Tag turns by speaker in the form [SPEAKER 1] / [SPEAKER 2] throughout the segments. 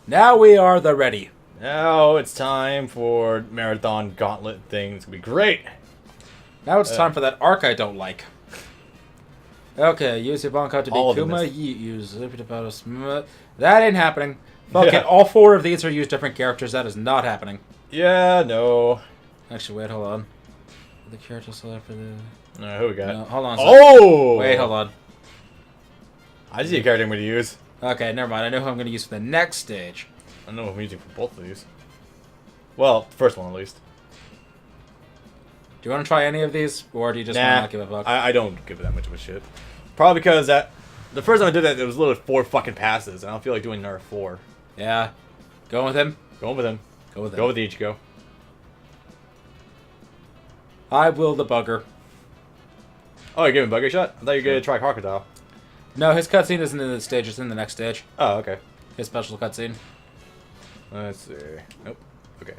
[SPEAKER 1] Now we are the ready.
[SPEAKER 2] Now it's time for marathon gauntlet thing. It's gonna be great.
[SPEAKER 1] Now it's time for that arc I don't like. Okay, use your Bankai to beat
[SPEAKER 2] All of them
[SPEAKER 1] Kuma.
[SPEAKER 2] is-
[SPEAKER 1] Use Lippy to battle That ain't happening. Fuck
[SPEAKER 2] Yeah.
[SPEAKER 1] it, all four of these are use different characters. That is not happening.
[SPEAKER 2] Yeah, no.
[SPEAKER 1] Actually, wait, hold on. The character select for the...
[SPEAKER 2] Alright, who we got?
[SPEAKER 1] No, hold on a second.
[SPEAKER 2] Oh!
[SPEAKER 1] Wait, hold on.
[SPEAKER 2] I see a character I'm gonna use.
[SPEAKER 1] Okay, never mind. I know who I'm going to use for the next stage.
[SPEAKER 2] I don't know what I'm using for both of these. Well, first one at least.
[SPEAKER 1] Do you want to try any of these? Or do you just want to not give a fuck?
[SPEAKER 2] I don't give it that much of a shit. Probably because the first time I did that, it was literally 4 fucking passes. I don't feel like doing another 4.
[SPEAKER 1] Yeah. Going with him?
[SPEAKER 2] Going with him.
[SPEAKER 1] Go with him.
[SPEAKER 2] Go with Ichigo.
[SPEAKER 1] I will the bugger.
[SPEAKER 2] Oh, you're giving Bugger a shot? I thought you were gonna try Crocodile.
[SPEAKER 1] No, his cutscene isn't in this stage. It's in the next stage.
[SPEAKER 2] Oh, okay.
[SPEAKER 1] His special cutscene.
[SPEAKER 2] Let's see. Nope. Okay.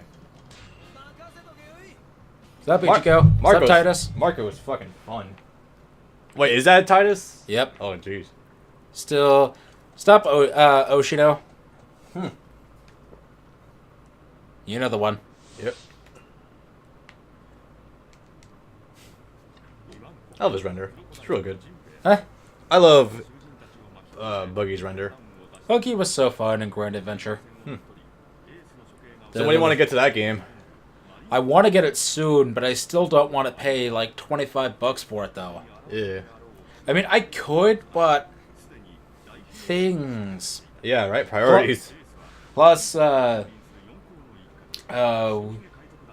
[SPEAKER 1] Sup, Ichigo? Sup, Titus?
[SPEAKER 2] Marco was fucking fun. Wait, is that Titus?
[SPEAKER 1] Yep.
[SPEAKER 2] Oh, jeez.
[SPEAKER 1] Still... Stop, Oshino. You know the one.
[SPEAKER 2] Yep. I love his render. It's real good.
[SPEAKER 1] Huh?
[SPEAKER 2] I love Buggy's render.
[SPEAKER 1] Buggy was so fun in Grand Adventure.
[SPEAKER 2] So when do you want to get to that game?
[SPEAKER 1] I want to get it soon, but I still don't want to pay like $25 for it, though.
[SPEAKER 2] Yeah.
[SPEAKER 1] I mean, I could, but... Things.
[SPEAKER 2] Yeah, right? Priorities.
[SPEAKER 1] Plus, do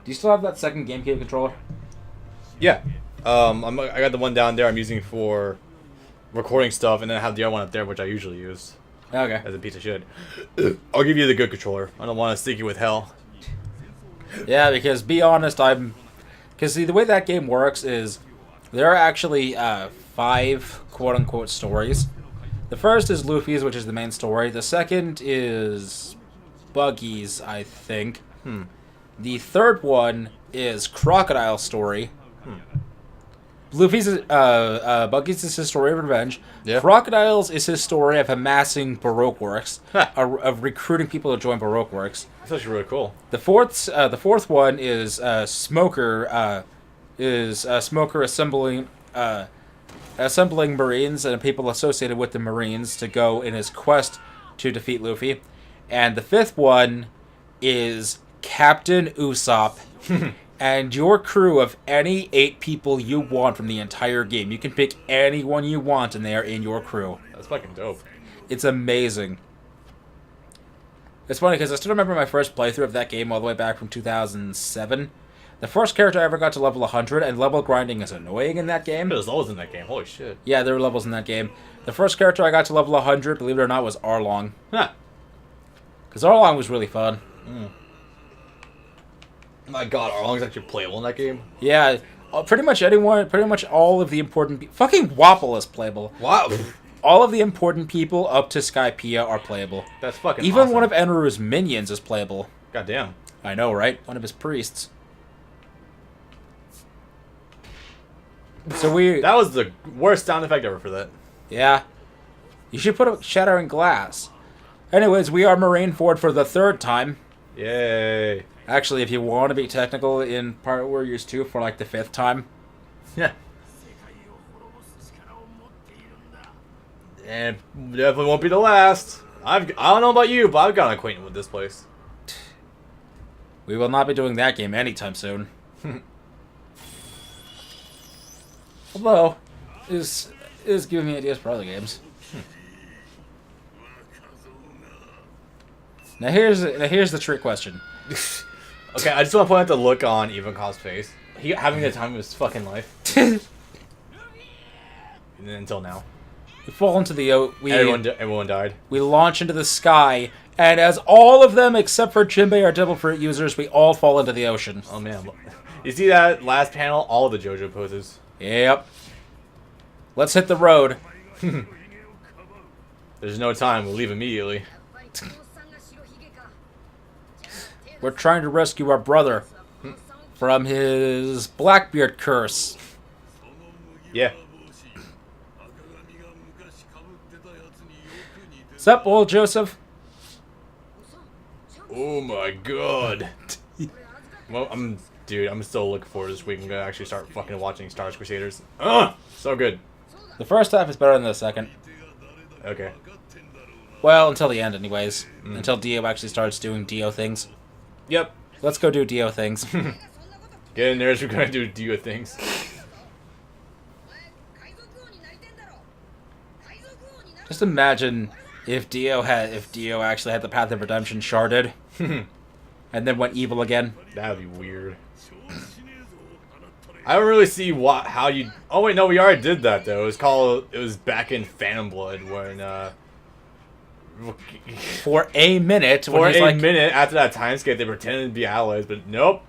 [SPEAKER 1] you still have that second GameCube controller?
[SPEAKER 2] Yeah. I got the one down there I'm using for recording stuff, and then I have the other one up there, which I usually use
[SPEAKER 1] Okay.
[SPEAKER 2] as a piece of shit. I'll give you the good controller. I don't want to stick you with hell.
[SPEAKER 1] Yeah, because, be honest, Because, see, the way that game works is... There are actually 5 quote-unquote stories. The first is Luffy's, which is the main story. The second is Buggy's, I think. The third one is Crocodile's story. Luffy's, Buggy's is his story of revenge.
[SPEAKER 2] Yeah.
[SPEAKER 1] Crocodile's is his story of amassing Baroque works,
[SPEAKER 2] Ha.
[SPEAKER 1] of recruiting people to join Baroque works.
[SPEAKER 2] That's actually really cool.
[SPEAKER 1] The fourth one is Smoker assembling Marines and people associated with the Marines to go in his quest to defeat Luffy. And the fifth one is Captain Usopp and your crew of any 8 people you want from the entire game. You can pick anyone you want and they are in your crew.
[SPEAKER 2] That's fucking dope.
[SPEAKER 1] It's amazing. It's funny because I still remember my first playthrough of that game all the way back from 2007. The first character I ever got to level 100, and level grinding is annoying in that game.
[SPEAKER 2] There's levels in that game. Holy shit.
[SPEAKER 1] Yeah, there were levels in that game. The first character I got to level 100, believe it or not, was Arlong.
[SPEAKER 2] Huh.
[SPEAKER 1] Because Arlong was really fun.
[SPEAKER 2] My god, Arlong's actually playable in that game?
[SPEAKER 1] Yeah, pretty much all of the important... Fucking Wapple is playable.
[SPEAKER 2] Wow.
[SPEAKER 1] All of the important people up to Skypiea are playable.
[SPEAKER 2] That's fucking
[SPEAKER 1] Even
[SPEAKER 2] awesome.
[SPEAKER 1] one of Enru's minions is playable.
[SPEAKER 2] God damn.
[SPEAKER 1] I know, right? One of his priests. So
[SPEAKER 2] That was the worst sound effect ever for that.
[SPEAKER 1] Yeah. You should put a shattering glass. Anyways, we are Marineford for the 3rd time.
[SPEAKER 2] Yay.
[SPEAKER 1] Actually, if you want to be technical, in Pirate Warriors 2 for like the 5th time.
[SPEAKER 2] Yeah. And definitely won't be the last. I don't know about you, but I've got acquainted with this place.
[SPEAKER 1] We will not be doing that game anytime soon. Although, is giving me ideas for other games. Now here's the trick question.
[SPEAKER 2] Okay, I just want to point out the look on Ivankov's face. He having the time of his fucking life. Until now.
[SPEAKER 1] We fall into the
[SPEAKER 2] Everyone died.
[SPEAKER 1] we launch into the sky, and as all of them except for Jinbei are Devil Fruit users, we all fall into the ocean.
[SPEAKER 2] Oh man. You see that last panel? All the JoJo poses.
[SPEAKER 1] Yep. Let's hit the road.
[SPEAKER 2] There's no time. We'll leave immediately.
[SPEAKER 1] We're trying to rescue our brother from his Blackbeard curse.
[SPEAKER 2] Yeah.
[SPEAKER 1] Sup, old Joseph?
[SPEAKER 2] Oh my god. Well, I'm still looking forward to this week. I'm gonna actually start fucking watching Star Wars Crusaders. So good.
[SPEAKER 1] The first half is better than the second.
[SPEAKER 2] Okay.
[SPEAKER 1] Well, until the end, anyways. Until Dio actually starts doing Dio things.
[SPEAKER 2] Yep.
[SPEAKER 1] Let's go do Dio things.
[SPEAKER 2] Get in there as we're gonna do things.
[SPEAKER 1] Just imagine if Dio actually had the Path of Redemption sharded, and then went evil again.
[SPEAKER 2] That would be weird. I don't really see how you. Oh wait, no, we already did that though. It was back in Phantom Blood when
[SPEAKER 1] for a minute.
[SPEAKER 2] For a minute after that time skip, they pretended to be allies, but nope.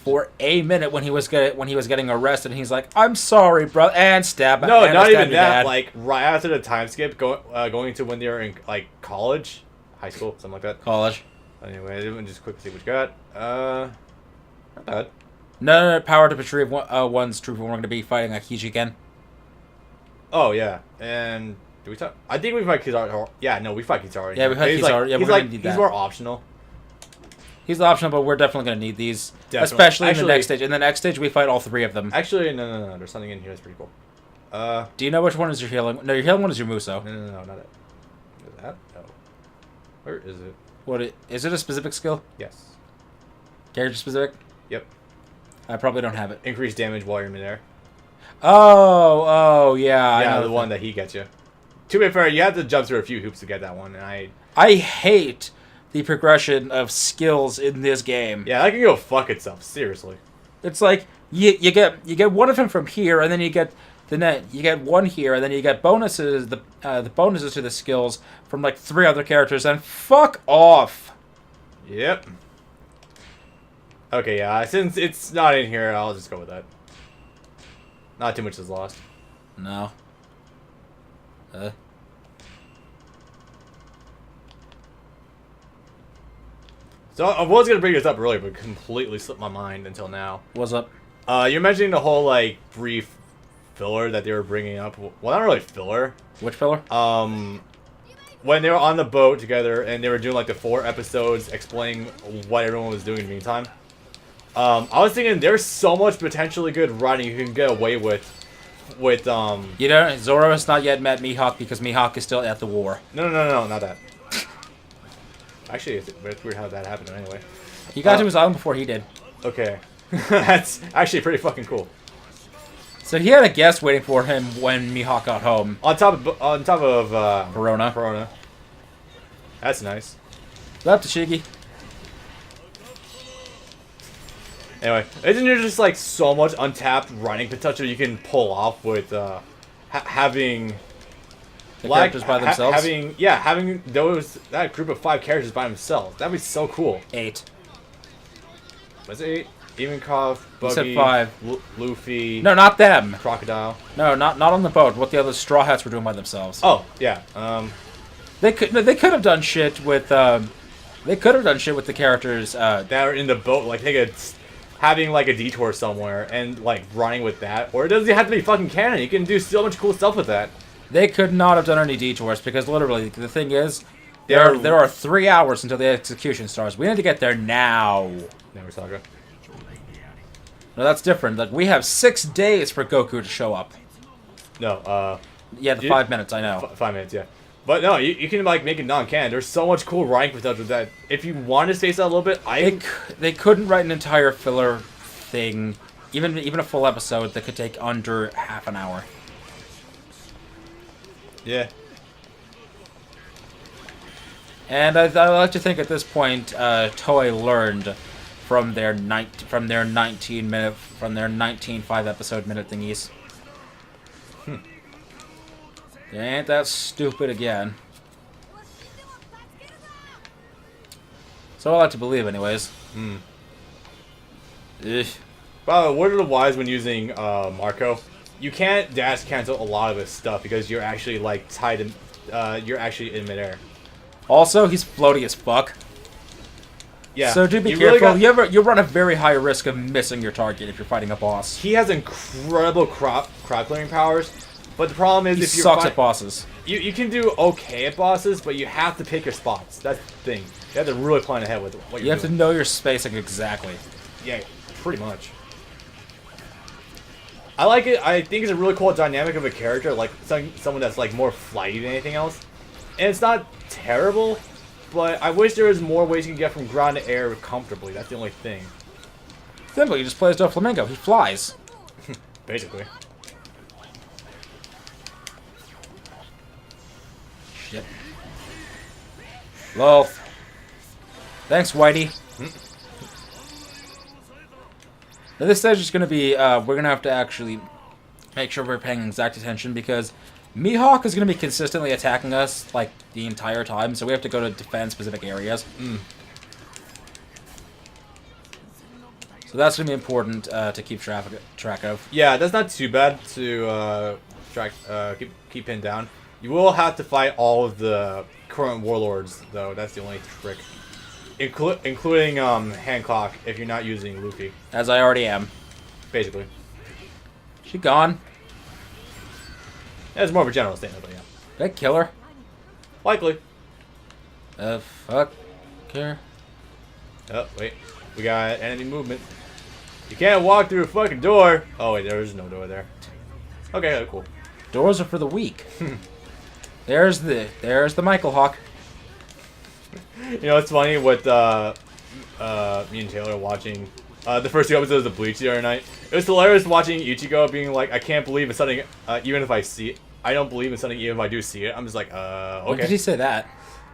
[SPEAKER 1] For a minute when he was getting arrested, he's like, "I'm sorry, bro," and stab.
[SPEAKER 2] No,
[SPEAKER 1] and
[SPEAKER 2] not
[SPEAKER 1] stab
[SPEAKER 2] even
[SPEAKER 1] your
[SPEAKER 2] that.
[SPEAKER 1] dad.
[SPEAKER 2] Like right after the time skip, going to when they were in like college, high school, something like that.
[SPEAKER 1] College.
[SPEAKER 2] Anyway, let me just quickly see what you got. Not bad.
[SPEAKER 1] No, Power to Retrieve one's true. We're going to be fighting Akiji again.
[SPEAKER 2] Oh yeah, and do we talk? I think we fight Kizaru. Yeah, no, we fight Kizaru.
[SPEAKER 1] Yeah, we fight Kizaru. Yeah, we're gonna need that.
[SPEAKER 2] He's more optional.
[SPEAKER 1] He's optional, but we're definitely going to need these,
[SPEAKER 2] Definitely.
[SPEAKER 1] especially in the next stage. In the next stage, we fight all three of them.
[SPEAKER 2] Actually, no. There's something in here that's pretty cool.
[SPEAKER 1] Do you know which one is your healing? No, your healing one is your Muso.
[SPEAKER 2] No, not it. Is that? No. Where is it?
[SPEAKER 1] Is it a specific skill?
[SPEAKER 2] Yes.
[SPEAKER 1] Character specific?
[SPEAKER 2] Yep.
[SPEAKER 1] I probably don't have it.
[SPEAKER 2] Increase damage while you're in midair.
[SPEAKER 1] Oh, yeah.
[SPEAKER 2] Yeah, the one that he gets you. To be fair, you have to jump through a few hoops to get that one, and
[SPEAKER 1] I hate the progression of skills in this game.
[SPEAKER 2] Yeah, that can go fuck itself. Seriously.
[SPEAKER 1] It's like you get one of them from here, and then you get one here, and then you get bonuses the bonuses to the skills from like 3 other characters, and fuck off.
[SPEAKER 2] Yep. Okay, yeah. Since it's not in here, I'll just go with that. Not too much is lost.
[SPEAKER 1] No.
[SPEAKER 2] So I was gonna bring this up earlier, but completely slipped my mind until now.
[SPEAKER 1] What's up?
[SPEAKER 2] You're mentioning the whole like brief filler that they were bringing up. Well, not really filler.
[SPEAKER 1] Which filler?
[SPEAKER 2] When they were on the boat together and they were doing like the 4 episodes explaining what everyone was doing in the meantime. I was thinking there's so much potentially good writing you can get away with.
[SPEAKER 1] You know, Zoro has not yet met Mihawk because Mihawk is still at the war.
[SPEAKER 2] No, not that. Actually, it's weird how that happened anyway.
[SPEAKER 1] He got to his island before he did.
[SPEAKER 2] Okay. That's actually pretty fucking cool.
[SPEAKER 1] So he had a guest waiting for him when Mihawk got home.
[SPEAKER 2] On top of
[SPEAKER 1] Perona.
[SPEAKER 2] Perona. That's nice.
[SPEAKER 1] Left to Shiggy.
[SPEAKER 2] Anyway, isn't there just like so much untapped writing potential you can pull off with having
[SPEAKER 1] The characters by themselves?
[SPEAKER 2] having that group of 5 characters by themselves. That'd be so cool.
[SPEAKER 1] 8.
[SPEAKER 2] Was it 8? Ivankov,
[SPEAKER 1] You said
[SPEAKER 2] Buggy,
[SPEAKER 1] 5.
[SPEAKER 2] Luffy.
[SPEAKER 1] No, not them.
[SPEAKER 2] Crocodile.
[SPEAKER 1] No, not on the boat. What the other Straw Hats were doing by themselves.
[SPEAKER 2] Oh yeah.
[SPEAKER 1] They could have done shit with the characters.
[SPEAKER 2] That are in the boat, like having like a detour somewhere and like running with that, or it doesn't have to be fucking canon. You can do so much cool stuff with that.
[SPEAKER 1] They could not have done any detours because literally the thing is, there are 3 hours until the execution starts. We need to get there now.
[SPEAKER 2] Never Saga.
[SPEAKER 1] No, that's different. Like we have 6 days for Goku to show up.
[SPEAKER 2] No,
[SPEAKER 1] Yeah, the 5 minutes. I know.
[SPEAKER 2] 5 minutes, yeah. But no, you can like make it non-canon. There's so much cool writing potential that if you want to space out a little bit,
[SPEAKER 1] they couldn't write an entire filler thing, even a full episode that could take under half an hour.
[SPEAKER 2] Yeah.
[SPEAKER 1] And I like to think at this point, Toei learned from their 19 5-episode minute thingies. They ain't that stupid again. So I like to believe, anyways. Ugh.
[SPEAKER 2] By the way, word of the wise when using Marco, you can't dash cancel a lot of his stuff because you're actually like tied in. You're actually in midair.
[SPEAKER 1] Also, he's floaty as fuck.
[SPEAKER 2] Yeah.
[SPEAKER 1] So do be careful. You run a very high risk of missing your target if you're fighting a boss.
[SPEAKER 2] He has incredible crowd clearing powers, But the problem is
[SPEAKER 1] He
[SPEAKER 2] if you
[SPEAKER 1] sucks at bosses.
[SPEAKER 2] you can do okay at bosses, but you have to pick your spots. That's the thing. You have to really plan ahead with what
[SPEAKER 1] You
[SPEAKER 2] you're
[SPEAKER 1] have to
[SPEAKER 2] doing.
[SPEAKER 1] know your spacing exactly.
[SPEAKER 2] Yeah, pretty much. I like it. I think it's a really cool dynamic of a character, like someone that's like more flighty than anything else. And it's not terrible, but I wish there was more ways you can get from ground to air comfortably. That's the only thing.
[SPEAKER 1] Simple, you just play as Doflamingo. He flies.
[SPEAKER 2] Basically.
[SPEAKER 1] Shit. Lol. Thanks, Whitey. Now this stage is going to be, we're going to have to actually make sure we're paying exact attention because Mihawk is going to be consistently attacking us, like, the entire time, so we have to go to defend specific areas. So that's going to be important to keep track of.
[SPEAKER 2] Yeah, that's not too bad to keep pinned down. You will have to fight all of the current warlords, though. That's the only trick. Including Hancock, if you're not using Luffy.
[SPEAKER 1] As I already am.
[SPEAKER 2] Basically.
[SPEAKER 1] She gone.
[SPEAKER 2] That's more of a general statement, but yeah.
[SPEAKER 1] Did I kill her?
[SPEAKER 2] Likely.
[SPEAKER 1] Fuck her.
[SPEAKER 2] Oh, wait. We got enemy movement. You can't walk through a fucking door. Oh, wait, there is no door there. Okay, cool.
[SPEAKER 1] Doors are for the weak. There's the Michael Hawk.
[SPEAKER 2] You know, it's funny with me and Taylor watching the first two episodes of Bleach the other night. It was hilarious watching Ichigo being like, I can't believe in something even if I see it. I don't believe in something even if I do see it. I'm just like, okay.
[SPEAKER 1] When did he say that?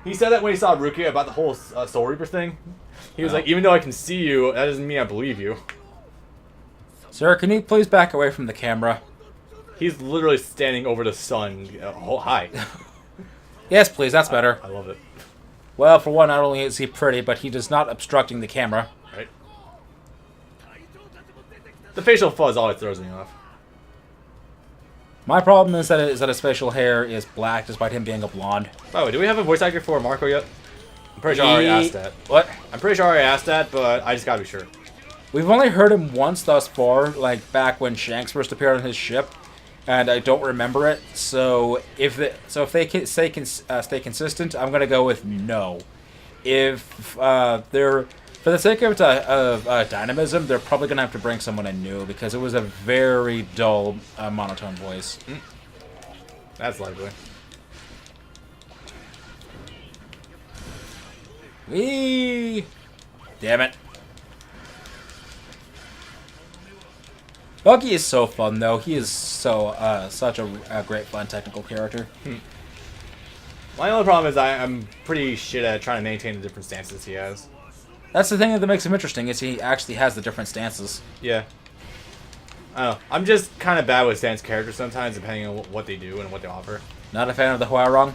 [SPEAKER 2] He said that when he saw Rukia about the whole Soul Reaper thing. He was like, even though I can see you, that doesn't mean I believe you.
[SPEAKER 1] Sir, can you please back away from the camera?
[SPEAKER 2] He's literally standing over the sun. Oh, hi.
[SPEAKER 1] Yes, please, that's better.
[SPEAKER 2] I love it.
[SPEAKER 1] Well, for one, not only is he pretty, but he is not obstructing the camera.
[SPEAKER 2] Right. The facial fuzz always throws me off.
[SPEAKER 1] My problem is that his facial hair is black, despite him being a blonde.
[SPEAKER 2] By the way, do we have a voice actor for Marco yet? I'm pretty sure I already asked that.
[SPEAKER 1] What?
[SPEAKER 2] I'm pretty sure I already asked that, but I just gotta be sure.
[SPEAKER 1] We've only heard him once thus far, like back when Shanks first appeared on his ship, and I don't remember it. So if they can stay consistent, I'm gonna go with no. If they're for the sake of dynamism, they're probably gonna have to bring someone in new because it was a very dull, monotone voice.
[SPEAKER 2] That's likely.
[SPEAKER 1] Whee! Damn it. Buggy is so fun, though. He is so such a great, fun technical character.
[SPEAKER 2] My only problem is I'm pretty shit at trying to maintain the different stances he has.
[SPEAKER 1] That's the thing that makes him interesting, is he actually has the different stances.
[SPEAKER 2] Yeah. I don't know. I'm just kind of bad with stance characters sometimes, depending on what they do and what they offer.
[SPEAKER 1] Not a fan of the Huarong?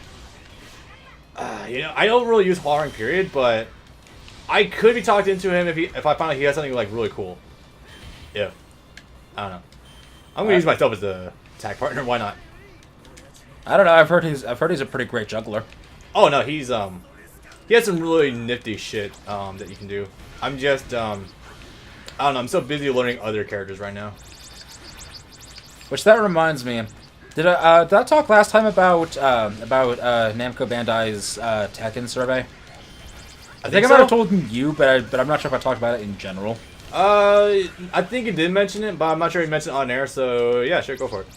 [SPEAKER 2] You know, I don't really use Huarong, period, but I could be talked into him if I find out he has something like really cool. Yeah. I don't know. I'm gonna use myself as the tag partner. Why not?
[SPEAKER 1] I don't know. I've heard he's a pretty great juggler.
[SPEAKER 2] Oh no, he has some really nifty shit that you can do. I'm just I don't know. I'm so busy learning other characters right now.
[SPEAKER 1] Which that reminds me, did I talk last time about Namco Bandai's Tekken survey? I think I might have told you, but I'm not sure if I talked about it in general.
[SPEAKER 2] I think he did mention it, but I'm not sure he mentioned it on air. So yeah, sure, go for it.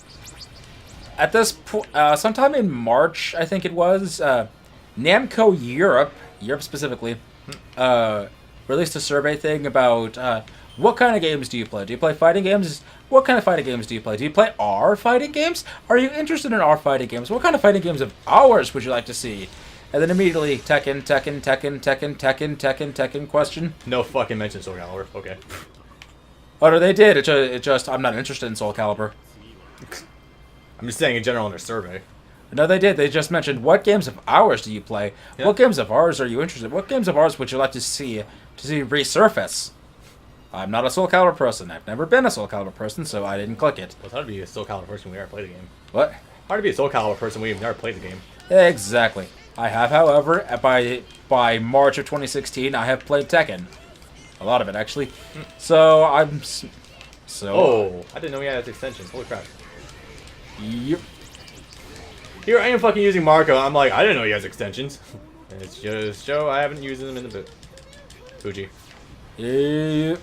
[SPEAKER 1] At this point, sometime in March, I think it was, Namco Europe specifically, released a survey thing about what kind of games do you play? Do you play fighting games? What kind of fighting games do you play? Do you play our fighting games? Are you interested in our fighting games? What kind of fighting games of ours would you like to see? And then immediately, Tekken question.
[SPEAKER 2] No fucking mention Soul Calibur. Okay.
[SPEAKER 1] Oh, no, they did. It just I'm not interested in Soul Calibur.
[SPEAKER 2] I'm just saying in general in their survey.
[SPEAKER 1] No, they did. They just mentioned, what games of ours do you play? Yeah. What games of ours are you interested in? What games of ours would you like to see resurface? I'm not a Soul Calibur person. I've never been a Soul Calibur person, so I didn't click it.
[SPEAKER 2] Well, it's hard to be a Soul Calibur person when we never played the game.
[SPEAKER 1] What?
[SPEAKER 2] Hard to be a Soul Calibur person when we've never played the game.
[SPEAKER 1] Exactly. I have, however, by March of 2016, I have played Tekken. A lot of it, actually. So,
[SPEAKER 2] Oh, I didn't know we had extensions. Holy crap.
[SPEAKER 1] Yep.
[SPEAKER 2] Here I am fucking using Marco. I'm like, I didn't know he has extensions. And it's just Joe. I haven't used them in a bit. Fuji.
[SPEAKER 1] Yeah.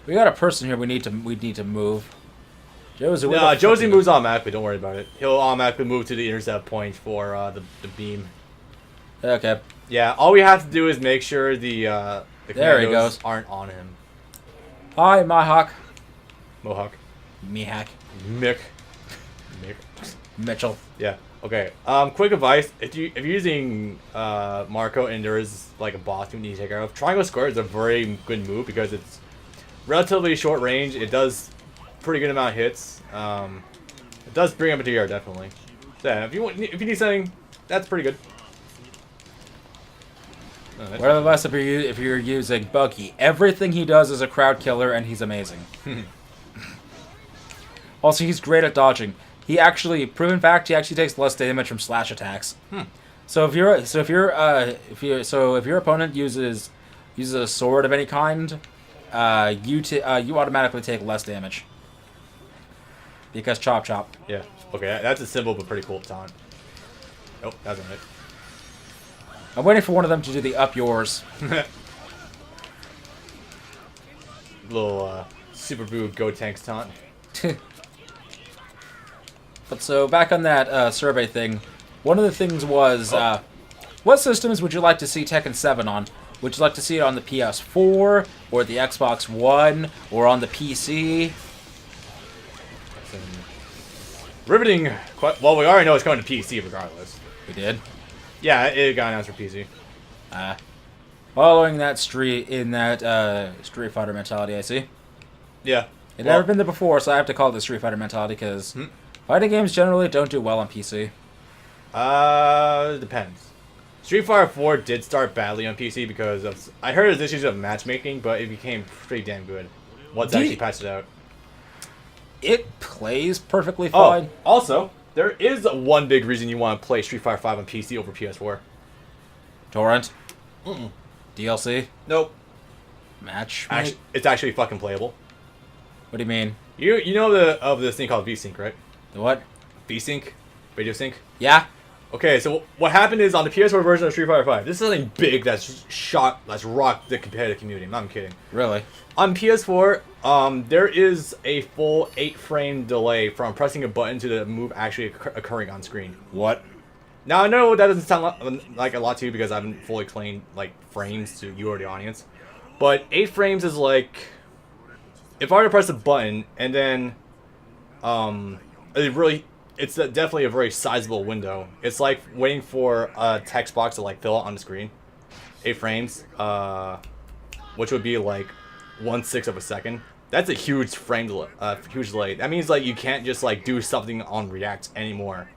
[SPEAKER 1] We got a person here. We need to move. Josie.
[SPEAKER 2] No, Josie moves automatically. Don't worry about it. He'll automatically move to the intercept point for the beam.
[SPEAKER 1] Okay.
[SPEAKER 2] Yeah. All we have to do is make sure the
[SPEAKER 1] there he goes.
[SPEAKER 2] aren't on him.
[SPEAKER 1] Hi, Mohawk.
[SPEAKER 2] Mohawk.
[SPEAKER 1] Mihawk.
[SPEAKER 2] Mick.
[SPEAKER 1] Mitchell.
[SPEAKER 2] Yeah. Okay. Quick advice: if you're using Marco and there is like a boss you need to take care of, Triangle Square is a very good move because it's relatively short range. It does pretty good amount of hits. It does bring up into the air definitely. So yeah, if you need something, that's pretty good.
[SPEAKER 1] Nevertheless, if you're using Buggy, everything he does is a crowd killer, and he's amazing. Also, he's great at dodging. He actually, proven fact, he actually takes less damage from slash attacks. So if your opponent uses a sword of any kind, you automatically take less damage because chop chop.
[SPEAKER 2] Yeah. Okay, that's a simple but pretty cool taunt. Oh, that's alright.
[SPEAKER 1] I'm waiting for one of them to do the up yours.
[SPEAKER 2] Little Super Boo Go Tanks taunt.
[SPEAKER 1] But so back on that survey thing, one of the things was what systems would you like to see Tekken 7 on? Would you like to see it on the PS4 or the Xbox One or on the PC?
[SPEAKER 2] Riveting. Well, we already know it's coming to PC regardless.
[SPEAKER 1] We did.
[SPEAKER 2] Yeah, it got announced for PC.
[SPEAKER 1] Following that Street Fighter mentality, I see.
[SPEAKER 2] Yeah.
[SPEAKER 1] It's never been there before, so I have to call it the Street Fighter mentality because fighting games generally don't do well on PC.
[SPEAKER 2] Depends. Street Fighter 4 did start badly on PC because of I heard there's issues of matchmaking, but it became pretty damn good once they actually patched it out.
[SPEAKER 1] It plays perfectly fine.
[SPEAKER 2] Oh, also, there is one big reason you want to play Street Fighter 5 on PC over PS4.
[SPEAKER 1] Torrent? DLC?
[SPEAKER 2] Nope.
[SPEAKER 1] Match?
[SPEAKER 2] It's actually fucking playable.
[SPEAKER 1] What do you mean?
[SPEAKER 2] You know of this thing called VSync, right?
[SPEAKER 1] The what?
[SPEAKER 2] VSync? Radio Sync?
[SPEAKER 1] Yeah.
[SPEAKER 2] Okay, so what happened is on the PS4 version of Street Fighter 5, this is something big that's rocked the competitive community. I'm not kidding.
[SPEAKER 1] Really?
[SPEAKER 2] On PS4, there is a full 8-frame delay from pressing a button to the move actually occurring on screen.
[SPEAKER 1] What?
[SPEAKER 2] Now, I know that doesn't sound like a lot to you because I haven't fully explained like frames to you or the audience. But 8 frames is like, if I were to press a button and then, it's definitely a very sizable window. It's like waiting for a text box to like fill out on the screen. 8 frames, which would be like 1/6 of a second. That's a huge huge delay. That means like you can't just like do something on React anymore.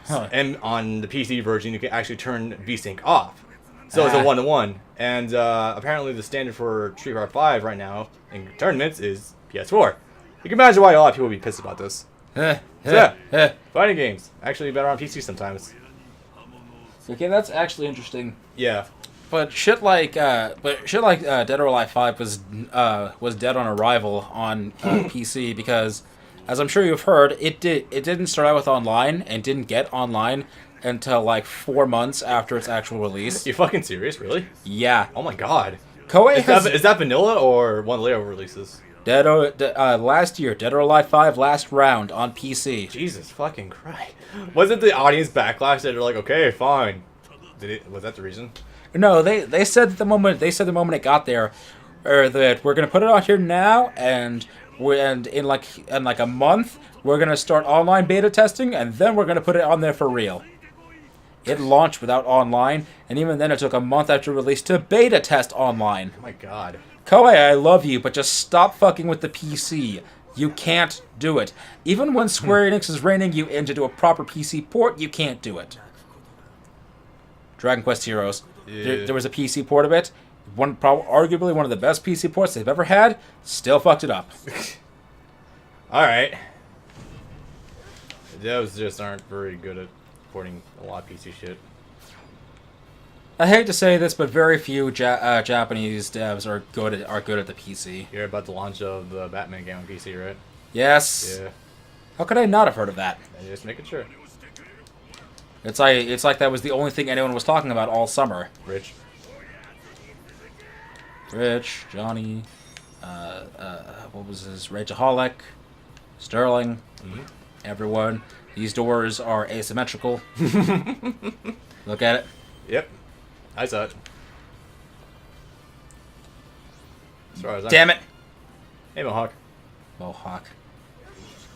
[SPEAKER 1] Huh.
[SPEAKER 2] And on the PC version, you can actually turn VSync off. So it's a 1-to-1. And apparently the standard for Street Fighter 5 right now in tournaments is PS4. You can imagine why a lot of people would be pissed about this. So yeah, fighting games actually better on PC sometimes.
[SPEAKER 1] Okay, that's actually interesting.
[SPEAKER 2] Yeah,
[SPEAKER 1] but shit like Dead or Alive 5 was dead on arrival on PC because, as I'm sure you've heard, it didn't start out with online and didn't get online until like 4 months after its actual release.
[SPEAKER 2] You fucking serious? Really?
[SPEAKER 1] Yeah.
[SPEAKER 2] Oh my god.
[SPEAKER 1] Koei
[SPEAKER 2] is that vanilla or one of the later releases?
[SPEAKER 1] Last year, Dead or Alive 5 last round on PC.
[SPEAKER 2] Jesus fucking Christ. Wasn't the audience backlash that they're like, okay, fine? Was that the reason?
[SPEAKER 1] No, they said the moment it got there, that we're gonna put it on here now, and in like a month we're gonna start online beta testing, and then we're gonna put it on there for real. It launched without online, and even then it took a month after release to beta test online.
[SPEAKER 2] Oh my god.
[SPEAKER 1] Koei, I love you, but just stop fucking with the PC. You can't do it. Even when Square Enix is reining you in to do a proper PC port, you can't do it. Dragon Quest Heroes.
[SPEAKER 2] Yeah.
[SPEAKER 1] There was a PC port of it. Arguably one of the best PC ports they've ever had. Still fucked it up.
[SPEAKER 2] Alright. Devs just aren't very good at porting a lot of PC shit.
[SPEAKER 1] I hate to say this, but very few Japanese devs are good at the PC.
[SPEAKER 2] You're about the launch of the Batman game on PC, right?
[SPEAKER 1] Yes.
[SPEAKER 2] Yeah.
[SPEAKER 1] How could I not have heard of that?
[SPEAKER 2] Just making sure.
[SPEAKER 1] It's like that was the only thing anyone was talking about all summer.
[SPEAKER 2] Rich,
[SPEAKER 1] Johnny, what was his? Rageaholic, Sterling, everyone. These doors are asymmetrical. Look at it.
[SPEAKER 2] Yep. I saw it. As far as
[SPEAKER 1] Damn it.
[SPEAKER 2] Hey, Mohawk.
[SPEAKER 1] Mohawk.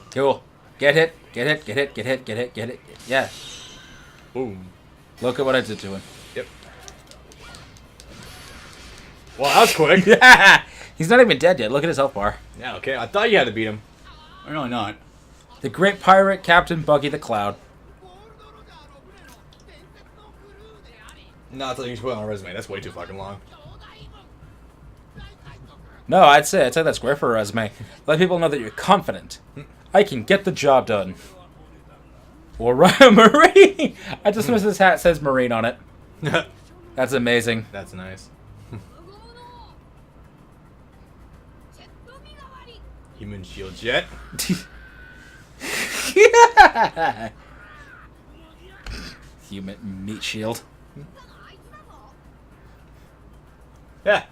[SPEAKER 1] Cool. Get hit. Get hit. Get hit. Get hit. Get hit. Get it. Yeah.
[SPEAKER 2] Boom.
[SPEAKER 1] Look at what I did to him.
[SPEAKER 2] Yep. Well, that was quick.
[SPEAKER 1] Yeah. He's not even dead yet. Look at his health bar.
[SPEAKER 2] Yeah, okay. I thought you had to beat him. Really not.
[SPEAKER 1] The great pirate, Captain Buggy the Cloud.
[SPEAKER 2] No, that's something you should put on a resume. That's way too fucking long.
[SPEAKER 1] No, I'd say that's great for a resume. Let people know that you're confident. I can get the job done. Or Marine. I just noticed his hat says Marine on it. That's amazing.
[SPEAKER 2] That's nice. Human shield jet.
[SPEAKER 1] Yeah. Human meat shield.
[SPEAKER 2] Yeah.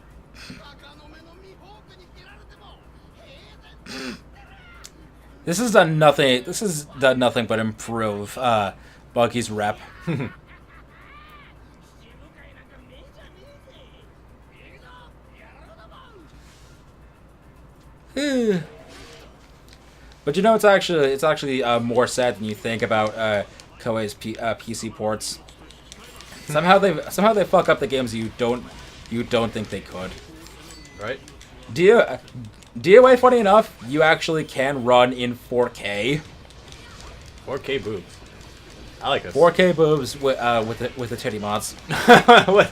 [SPEAKER 1] This has done nothing. This has done nothing but improve Buggy's rep. But you know, it's actually more sad than you think about Koei's PC ports. Somehow they fuck up the games you don't think they could.
[SPEAKER 2] Right.
[SPEAKER 1] DOA, funny enough, you actually can run in 4K.
[SPEAKER 2] 4K boobs. I like this.
[SPEAKER 1] 4K boobs with the titty mods.
[SPEAKER 2] What?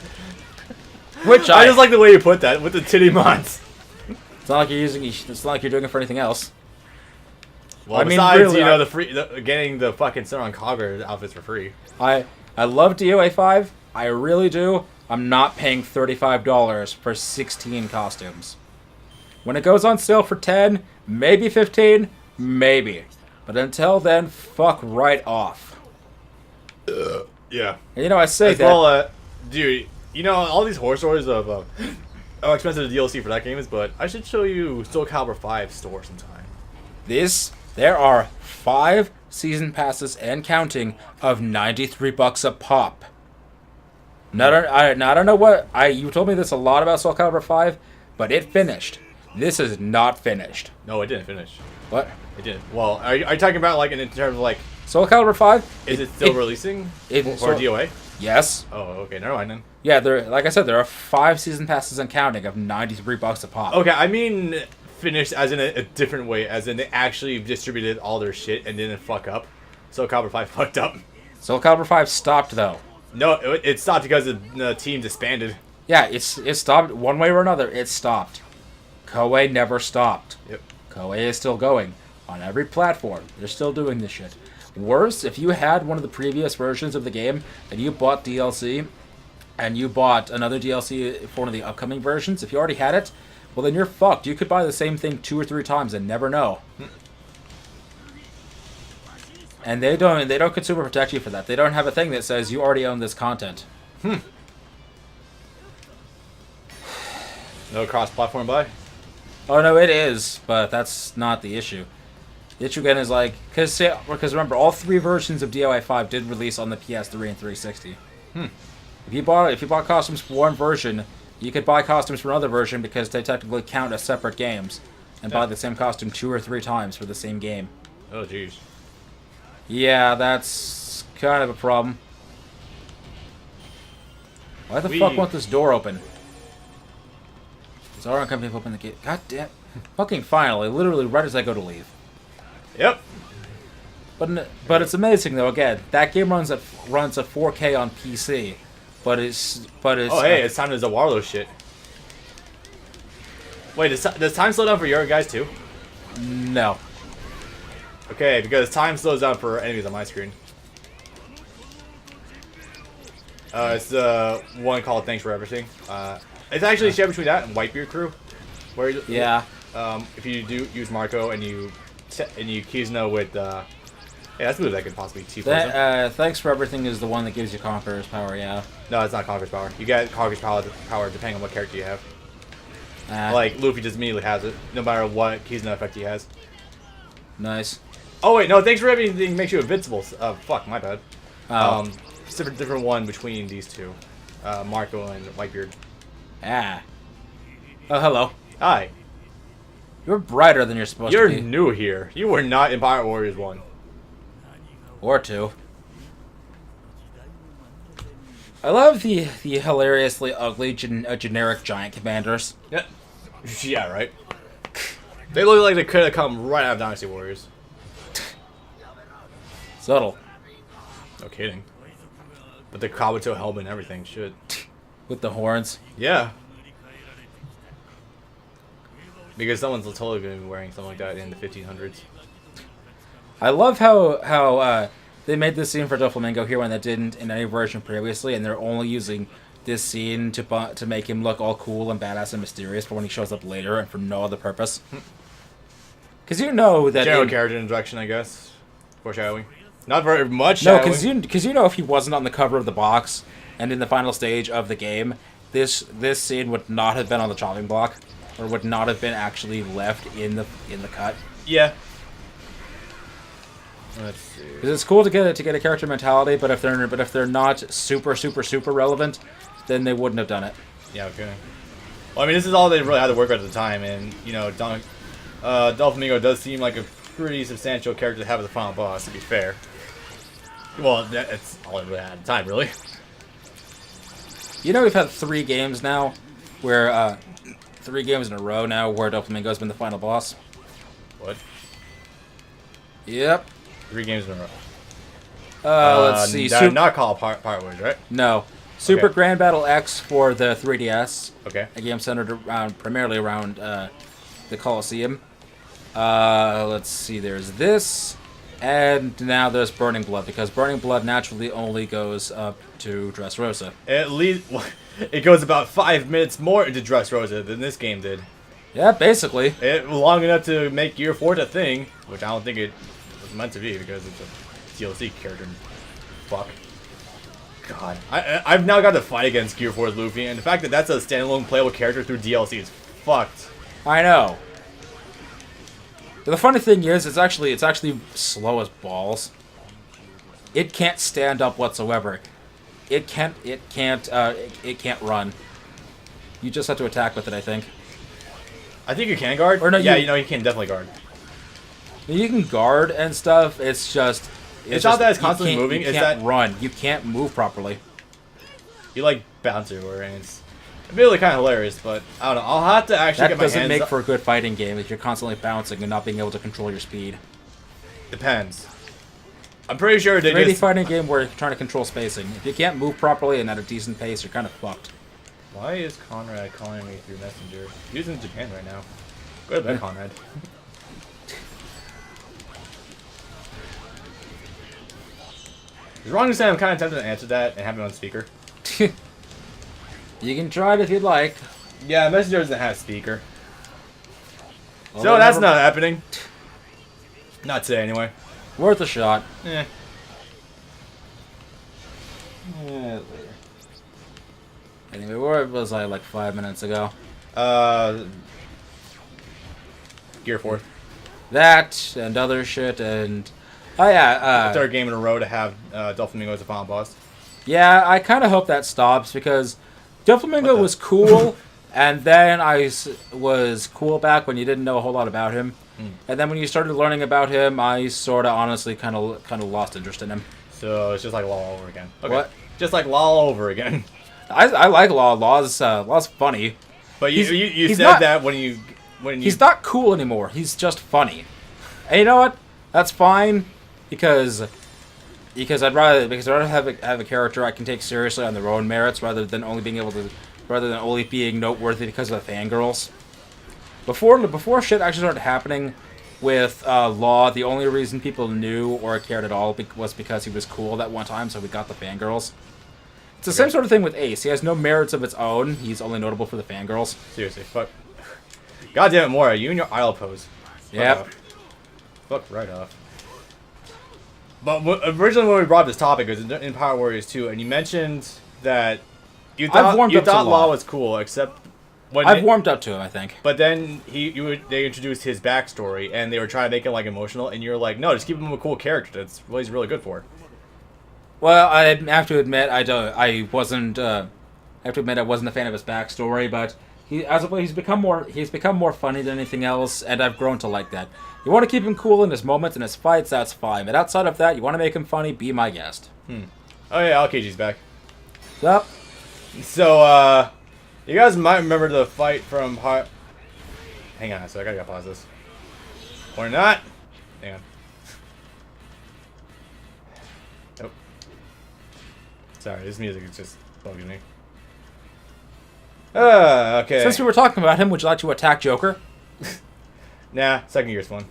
[SPEAKER 1] Which
[SPEAKER 2] I just like the way you put that with the titty mods.
[SPEAKER 1] It's not like you're using. It's not like you're doing it for anything else.
[SPEAKER 2] Well,
[SPEAKER 1] I mean,
[SPEAKER 2] besides,
[SPEAKER 1] really,
[SPEAKER 2] you know, getting the fucking Sauron Cogger outfits for free.
[SPEAKER 1] I love DOA 5. I really do. I'm not paying $35 for 16 costumes. When it goes on sale for 10, maybe 15, maybe. But until then, fuck right off.
[SPEAKER 2] Yeah.
[SPEAKER 1] And you know, I say
[SPEAKER 2] As
[SPEAKER 1] that.
[SPEAKER 2] well, dude, you know, all these horror stories of how expensive the DLC for that game is, but I should show you Soul Calibur 5 store sometime.
[SPEAKER 1] There are 5 season passes and counting of $93 a pop. Now, I don't know what you told me this a lot about Soul Calibur 5, but it finished. This is not finished.
[SPEAKER 2] No, it didn't finish.
[SPEAKER 1] What?
[SPEAKER 2] It didn't. Well, are you talking about like in terms of like
[SPEAKER 1] Soul Calibur 5?
[SPEAKER 2] is it still releasing for DOA?
[SPEAKER 1] Yes.
[SPEAKER 2] Oh, okay. Never mind then.
[SPEAKER 1] Yeah, like I said, there are 5 season passes and counting of $93 a pop.
[SPEAKER 2] Okay, I mean finished as in a different way, as in they actually distributed all their shit and didn't fuck up. Soul Calibur 5 fucked up.
[SPEAKER 1] Soul Calibur 5 stopped though.
[SPEAKER 2] No, it stopped because the team disbanded.
[SPEAKER 1] Yeah, it stopped one way or another. It stopped. Koei never stopped.
[SPEAKER 2] Yep.
[SPEAKER 1] Koei is still going on every platform. They're still doing this shit. Worse, if you had one of the previous versions of the game and you bought DLC and you bought another DLC for one of the upcoming versions, if you already had it, well then you're fucked. You could buy the same thing 2 or 3 times and never know. And they don't consumer protect you for that. They don't have a thing that says you already own this content.
[SPEAKER 2] No cross-platform buy?
[SPEAKER 1] Oh no, it is, but that's not the issue. The issue again is like because remember all 3 versions of DOA 5 did release on the PS3 and 360. If you bought costumes for one version, you could buy costumes for another version because they technically count as separate games, and buy the same costume 2 or 3 times for the same game.
[SPEAKER 2] Oh jeez.
[SPEAKER 1] Yeah, that's kind of a problem. Why the fuck won't this door open? Sauron company open the gate. God damn. Fucking finally, literally right as I go to leave.
[SPEAKER 2] Yep.
[SPEAKER 1] But it's amazing though. Again, that game runs at 4K on PC, but it's.
[SPEAKER 2] Oh hey, it's time to Zawarlo shit. Wait, does time slow down for your guys too?
[SPEAKER 1] No.
[SPEAKER 2] Okay, because time slows down for enemies on my screen. It's the one called Thanks for Everything. It's actually shared between that and Whitebeard Crew, where
[SPEAKER 1] yeah.
[SPEAKER 2] If you do use Marco and you and you Kizuna with yeah, that's a move that could possibly T.
[SPEAKER 1] Thanks for everything is the one that gives you Conqueror's power. Yeah.
[SPEAKER 2] No, it's not Conqueror's power. You get Conqueror's power depending on what character you have. Like Luffy just immediately has it, no matter what Kizuna effect he has.
[SPEAKER 1] Nice.
[SPEAKER 2] Oh wait, no, thanks for everything makes you invincible. Fuck, my bad.
[SPEAKER 1] Oh.
[SPEAKER 2] Different one between these two, Marco and Whitebeard.
[SPEAKER 1] Ah. Oh, hello.
[SPEAKER 2] Hi.
[SPEAKER 1] You're brighter than you're supposed
[SPEAKER 2] You're
[SPEAKER 1] to be.
[SPEAKER 2] new here. You were not in Paramount Warriors 1.
[SPEAKER 1] Or 2. I love the hilariously ugly generic giant commanders.
[SPEAKER 2] Yeah. Yeah, right. They look like they could have come right out of Dynasty Warriors.
[SPEAKER 1] Subtle.
[SPEAKER 2] No kidding. But the Kabuto helmet and everything should.
[SPEAKER 1] With the horns.
[SPEAKER 2] Yeah. Because someone's totally going to be wearing something like that in the 1500s.
[SPEAKER 1] I love how they made this scene for Doflamingo here when they didn't in any version previously, and they're only using this scene to make him look all cool and badass and mysterious for when he shows up later and for no other purpose. Because you know that
[SPEAKER 2] General character introduction, I guess. Foreshadowing. Not very much.
[SPEAKER 1] No, because you know if he wasn't on the cover of the box and in the final stage of the game, this scene would not have been on the chopping block, or would not have been actually left in the cut.
[SPEAKER 2] Yeah. Let's see.
[SPEAKER 1] Because it's cool to get a character mentality, but if they're not super relevant, then they wouldn't have done it.
[SPEAKER 2] Yeah, okay. Well, I mean, this is all they really had to work with at the time, and you know, Doflamingo does seem like a pretty substantial character to have as a final boss. To be fair. Well, that's all I really had at the time, really.
[SPEAKER 1] You know, we've had 3 games now, where 3 games in a row now where Doflamingo's been the final boss.
[SPEAKER 2] What?
[SPEAKER 1] Yep.
[SPEAKER 2] 3 games in a row.
[SPEAKER 1] Let's see.
[SPEAKER 2] That not called Part Ways, right?
[SPEAKER 1] No. Super
[SPEAKER 2] Okay.
[SPEAKER 1] Grand Battle X for the 3DS.
[SPEAKER 2] Okay.
[SPEAKER 1] A game centered primarily around the Colosseum. Let's see. There's this, and now there's Burning Blood, because Burning Blood naturally only goes up to Dressrosa.
[SPEAKER 2] At least it goes about 5 minutes more into Dressrosa than this game did.
[SPEAKER 1] Yeah, basically.
[SPEAKER 2] Long enough to make Gear 4 a thing, which I don't think it was meant to be because it's a DLC character. Fuck. God. I've now got to fight against Gear 4's Luffy, and the fact that that's a standalone playable character through DLC is fucked.
[SPEAKER 1] I know. The funny thing is, it's actually slow as balls. It can't stand up whatsoever. It can't run. You just have to attack with it, I think.
[SPEAKER 2] I think you can guard.
[SPEAKER 1] Or no,
[SPEAKER 2] yeah, you know you can definitely guard.
[SPEAKER 1] You can guard and stuff. It's just.
[SPEAKER 2] It's not that it's constantly moving.
[SPEAKER 1] You
[SPEAKER 2] it's
[SPEAKER 1] can't
[SPEAKER 2] that
[SPEAKER 1] run. You can't move properly.
[SPEAKER 2] you like bounce everywhere, and it's really kind of hilarious. But I don't know. I'll have to actually get my hands.
[SPEAKER 1] That doesn't make for a good fighting game if you're constantly bouncing and not being able to control your speed.
[SPEAKER 2] Depends. I'm pretty sure they
[SPEAKER 1] It's a
[SPEAKER 2] just
[SPEAKER 1] fighting game where you're trying to control spacing. If you can't move properly and at a decent pace, you're kind of fucked.
[SPEAKER 2] Why is Conrad calling me through Messenger? He's in Japan right now. Go to bed, Conrad. Is it wrong to say I'm kind of tempted to answer that and have it on speaker?
[SPEAKER 1] You can try it if you'd like.
[SPEAKER 2] Yeah, Messenger doesn't have speaker.
[SPEAKER 1] Well,
[SPEAKER 2] So
[SPEAKER 1] then
[SPEAKER 2] that's
[SPEAKER 1] never-
[SPEAKER 2] not happening. Not today, anyway.
[SPEAKER 1] Worth a shot.
[SPEAKER 2] Eh.
[SPEAKER 1] Anyway, where was I like 5 minutes ago?
[SPEAKER 2] Gear 4.
[SPEAKER 1] That and other shit and... Oh yeah,
[SPEAKER 2] Third game in a row to have Doflamingo as a final boss.
[SPEAKER 1] yeah, I kind of hope that stops because Doflamingo
[SPEAKER 2] What the-
[SPEAKER 1] was cool, and then was cool back when you didn't know a whole lot about him. And then when you started learning about him, I sort of honestly kind of lost interest in him.
[SPEAKER 2] So it's just like LOL all over again. Okay.
[SPEAKER 1] What?
[SPEAKER 2] Just like LOL all over again.
[SPEAKER 1] I like Law. Law's funny.
[SPEAKER 2] But you
[SPEAKER 1] he's
[SPEAKER 2] said
[SPEAKER 1] not-
[SPEAKER 2] that when you
[SPEAKER 1] He's not cool anymore. He's just funny. And you know what? That's fine because I'd rather have a character I can take seriously on their own merits rather than only being noteworthy because of the fangirls. Before shit actually started happening with Law, the only reason people knew or cared at all was because he was cool that one time, so we got the fangirls. It's the same sort of thing with Ace. He has no merits of its own. He's only notable for the fangirls.
[SPEAKER 2] Seriously, fuck. God damn it, Mora, you and your idle pose.
[SPEAKER 1] Yep.
[SPEAKER 2] Fuck right off. But originally when we brought up this topic, it was in Power Warriors 2, and you mentioned that you thought Law was cool, except when
[SPEAKER 1] I've warmed up to him, I think.
[SPEAKER 2] But then they introduced his backstory, and they were trying to make it like emotional, and you're like, no, just keep him a cool character. That's what he's really good for.
[SPEAKER 1] Well, I have to admit I wasn't a fan of his backstory, but he's become more funny than anything else, and I've grown to like that. You want to keep him cool in his moments and his fights, that's fine. But outside of that, you want to make him funny, be my guest.
[SPEAKER 2] Oh yeah, LKG's back.
[SPEAKER 1] Yup.
[SPEAKER 2] So, you guys might remember the fight from Hang on a sec, I gotta pause this. Or not. Hang on. Nope. Sorry, this music is just bugging me. Okay.
[SPEAKER 1] Since we were talking about him, would you like to attack Joker?
[SPEAKER 2] Nah, second year's fun.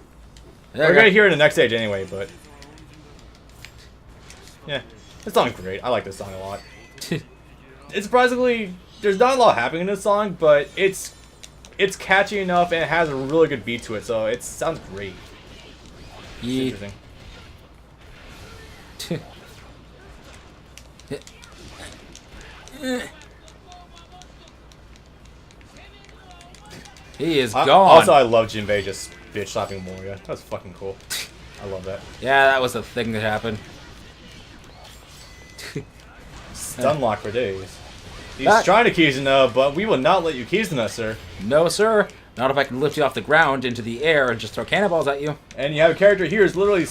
[SPEAKER 2] We're gonna hear it in the next stage anyway, but... Yeah, this song's great. I like this song a lot. It's surprisingly... There's not a lot happening in this song, but it's catchy enough and it has a really good beat to it, so it sounds great. It's interesting.
[SPEAKER 1] He is gone.
[SPEAKER 2] Also, I love Jinbei just bitch slapping Moria. That's fucking cool. I love that.
[SPEAKER 1] Yeah, that was the thing that happened.
[SPEAKER 2] Stun lock for days. He's trying to Kizuna, but we will not let you Kizuna, sir.
[SPEAKER 1] No, sir. Not if I can lift you off the ground into the air and just throw cannonballs at you.
[SPEAKER 2] And you have a character here who's literally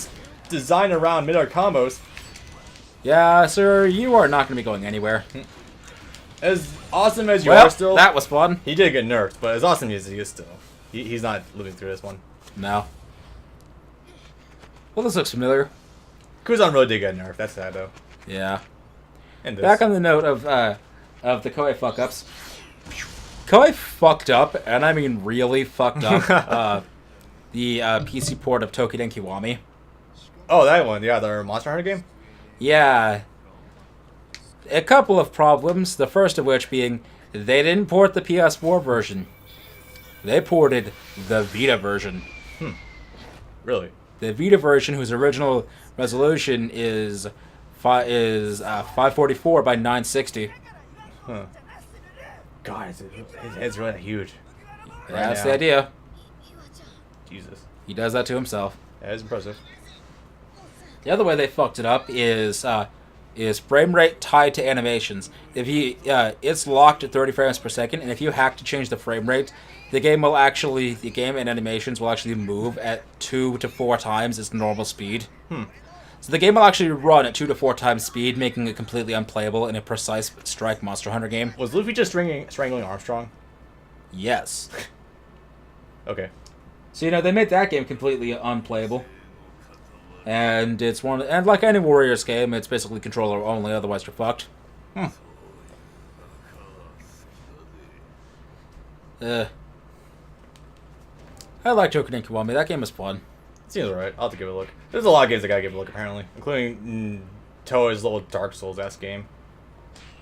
[SPEAKER 2] designed around mid-air combos.
[SPEAKER 1] Yeah, sir, you are not going to be going anywhere.
[SPEAKER 2] As awesome as you are still...
[SPEAKER 1] that was fun.
[SPEAKER 2] He did get nerfed, but as awesome as he is still, he's not living through this one.
[SPEAKER 1] No. Well, this looks familiar.
[SPEAKER 2] Kuzan really did get nerfed. That's sad, though.
[SPEAKER 1] Yeah.
[SPEAKER 2] And this.
[SPEAKER 1] Back on the note of the Koei fuck-ups. Koei fucked up, and I mean really fucked up, the PC port of Tokiden Kiwami.
[SPEAKER 2] Oh, that one. Yeah, the Monster Hunter game?
[SPEAKER 1] Yeah. A couple of problems, the first of which being they didn't port the PS4 version. They ported the Vita version.
[SPEAKER 2] Really?
[SPEAKER 1] The Vita version, whose original resolution is 544 by 960.
[SPEAKER 2] Huh. God, his head's really huge.
[SPEAKER 1] That's the idea.
[SPEAKER 2] Jesus.
[SPEAKER 1] He does that to himself.
[SPEAKER 2] That is impressive.
[SPEAKER 1] The other way they fucked it up is frame rate tied to animations. If it's locked at 30 frames per second, and if you hack to change the frame rate, the game and animations will actually move at 2 to 4 times its normal speed. So the game will actually run at 2 to 4 times speed, making it completely unplayable in a precise strike Monster Hunter game.
[SPEAKER 2] Was Luffy just strangling Armstrong?
[SPEAKER 1] Yes.
[SPEAKER 2] Okay.
[SPEAKER 1] So they made that game completely unplayable. And and like any Warriors game, it's basically controller only, otherwise you're fucked. I like Tokuden Kiwami. That game is fun.
[SPEAKER 2] Seems alright. I'll have to give it a look. There's a lot of games I gotta give it a look, apparently. Including Toei's little Dark Souls-esque game.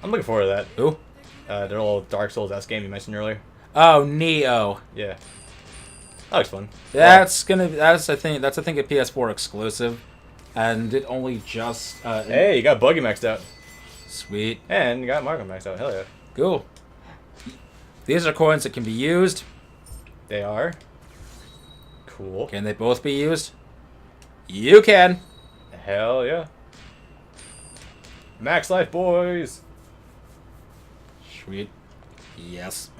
[SPEAKER 2] I'm looking forward to that.
[SPEAKER 1] Who?
[SPEAKER 2] Their little Dark Souls-esque game you mentioned earlier.
[SPEAKER 1] Oh, Neo.
[SPEAKER 2] Yeah. That looks fun.
[SPEAKER 1] That's I think a PS4 exclusive. And it only just
[SPEAKER 2] hey, you got Buggy maxed out.
[SPEAKER 1] Sweet.
[SPEAKER 2] And you got Marco maxed out. Hell yeah.
[SPEAKER 1] Cool. These are coins that can be used.
[SPEAKER 2] They are. Cool.
[SPEAKER 1] Can they both be used? You can.
[SPEAKER 2] Hell yeah. Max life, boys.
[SPEAKER 1] Sweet. Yes.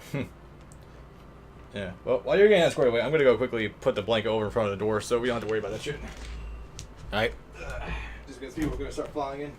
[SPEAKER 2] Yeah. Well, while you're getting that squared away, I'm gonna go quickly put the blanket over in front of the door so we don't have to worry about that shit.
[SPEAKER 1] Alright.
[SPEAKER 2] Just because people are gonna start flying in.